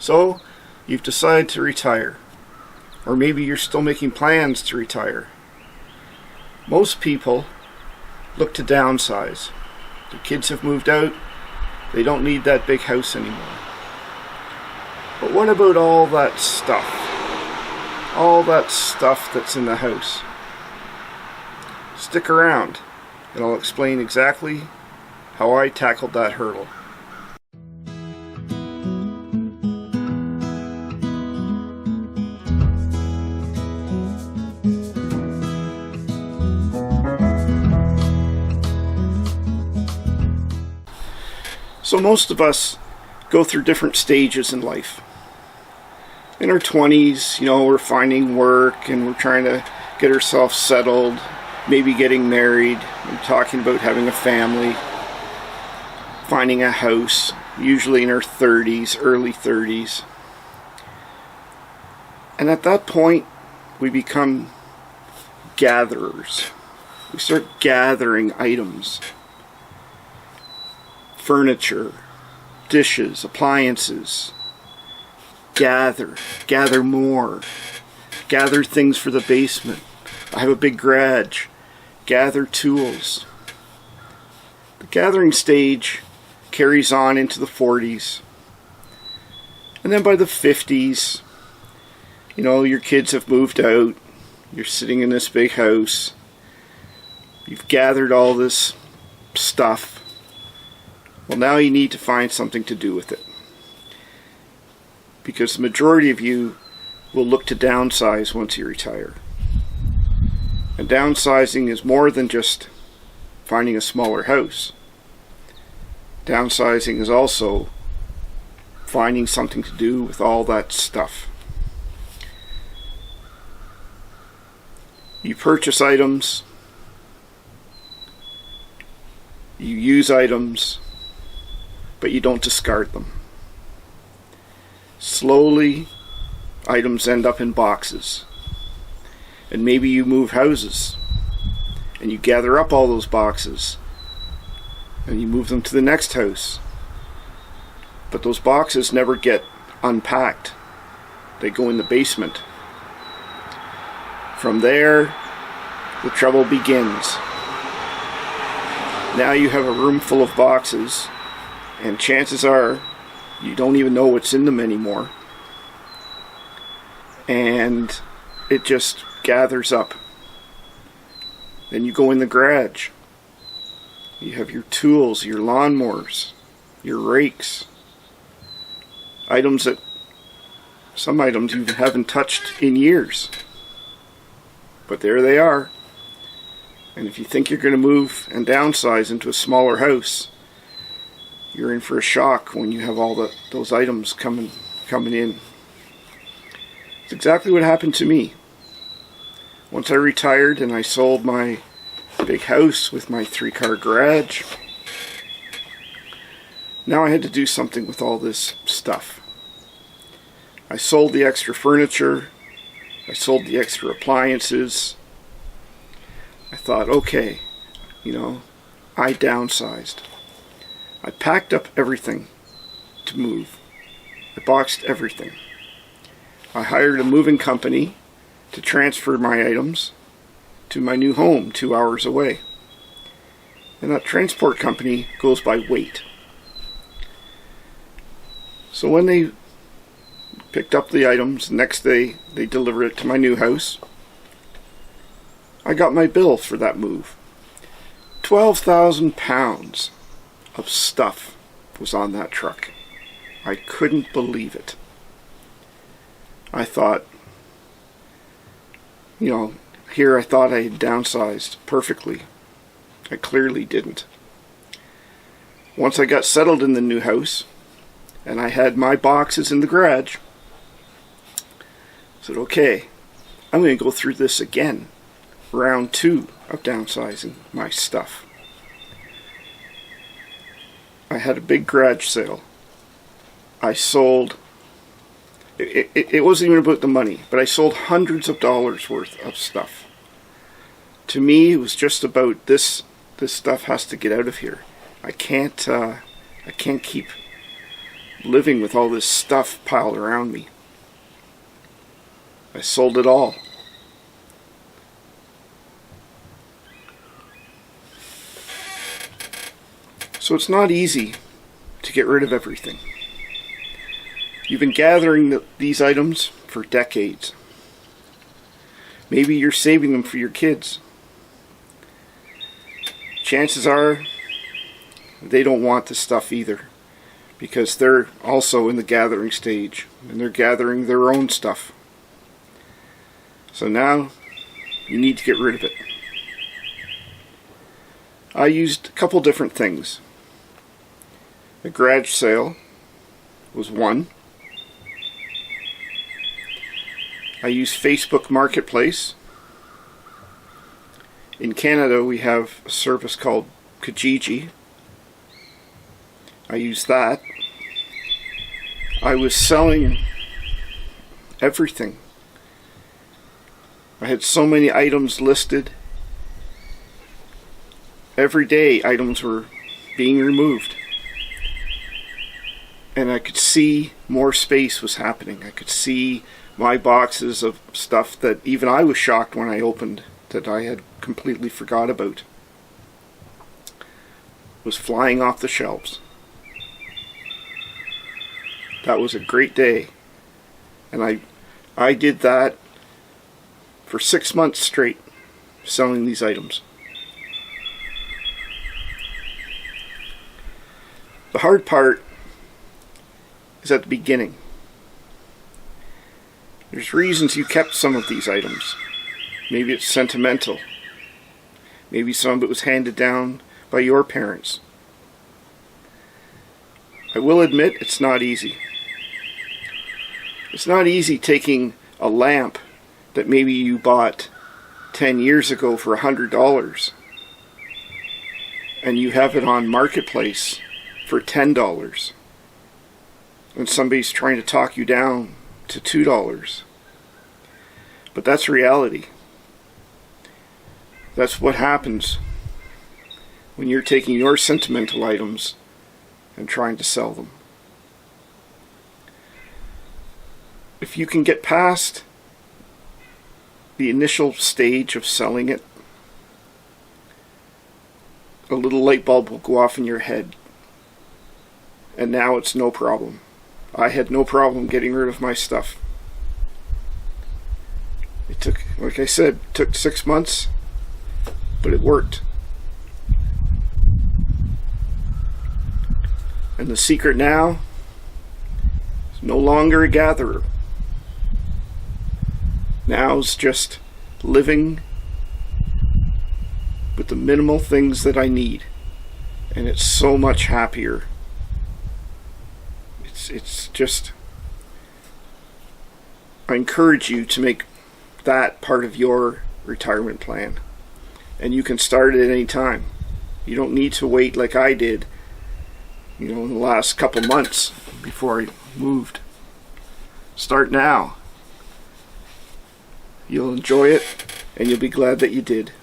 So you've decided to retire, or maybe you're still making plans to retire. Most people look to downsize. The kids have moved out, they don't need that big house anymore. But what about all that stuff? All that stuff that's in the house. Stick around and I'll explain exactly how I tackled that hurdle. So most of us go through different stages in life. In our 20s, we're finding work and we're trying to get ourselves settled, maybe getting married, we're talking about having a family, finding a house, usually in our 30s, early 30s. And at that point, we become gatherers. We start gathering items. Furniture, dishes, appliances. Gather more. Gather things for the basement. I have a big garage. Gather tools. The gathering stage carries on into the 40s. And then by the 50s, your kids have moved out. You're sitting in this big house. You've gathered all this stuff. Well, now you need to find something to do with it. Because the majority of you will look to downsize once you retire. And downsizing is more than just finding a smaller house. Downsizing is also finding something to do with all that stuff. You purchase items, you use items, but you don't discard them. Slowly, items end up in boxes. And maybe you move houses, and you gather up all those boxes, and you move them to the next house. But those boxes never get unpacked. They go in the basement. From there, the trouble begins. Now you have a room full of boxes, and chances are you don't even know what's in them anymore. And it just gathers up. Then you go in the garage. You have your tools, your lawnmowers, your rakes. Some items you haven't touched in years. But there they are. And if you think you're going to move and downsize into a smaller house, you're in for a shock when you have all those items coming in. It's exactly what happened to me. Once I retired and I sold my big house with my 3-car garage, now I had to do something with all this stuff. I sold the extra furniture. I sold the extra appliances. I thought, okay, I downsized. I packed up everything to move. I boxed everything. I hired a moving company to transfer my items to my new home 2 hours away. And that transport company goes by weight. So when they picked up the items, the next day they delivered it to my new house, I got my bill for that move. 12,000 pounds of stuff was on that truck. I couldn't believe it. I thought, here I thought I had downsized perfectly. I clearly didn't. Once I got settled in the new house, and I had my boxes in the garage, I said, okay, I'm going to go through this again. Round 2 of downsizing my stuff. I had a big garage sale. I sold, it wasn't even about the money, but I sold hundreds of dollars worth of stuff. To me, it was just about this stuff has to get out of here. I can't keep living with all this stuff piled around me. I sold it all. So it's not easy to get rid of everything. You've been gathering these items for decades. Maybe you're saving them for your kids. Chances are they don't want this stuff either, because they're also in the gathering stage and they're gathering their own stuff. So now you need to get rid of it. I used a couple different things. A garage sale was one. I use Facebook Marketplace. In Canada, we have a service called Kijiji. I use that. I was selling everything. I had so many items listed. Every day, items were being removed. And I could see more space was happening. I could see my boxes of stuff that even I was shocked when I opened that I had completely forgot about was flying off the shelves. That was a great day. And I did that for 6 months straight, selling these items. The hard part is at the beginning. There's reasons you kept some of these items. Maybe it's sentimental. Maybe some of it was handed down by your parents. I will admit it's not easy. It's not easy taking a lamp that maybe you bought 10 years ago for $100 and you have it on Marketplace for $10 and somebody's trying to talk you down to $2. But that's reality. That's what happens when you're taking your sentimental items and trying to sell them. If you can get past the initial stage of selling it, a little light bulb will go off in your head. And now it's no problem. I had no problem getting rid of my stuff. It took, like I said, it took 6 months, but it worked. And the secret now is no longer a gatherer. Now it's just living with the minimal things that I need. And it's so much happier. It's just, I encourage you to make that part of your retirement plan. And you can start it at any time. You don't need to wait like I did, in the last couple months before I moved. Start now. You'll enjoy it, and you'll be glad that you did.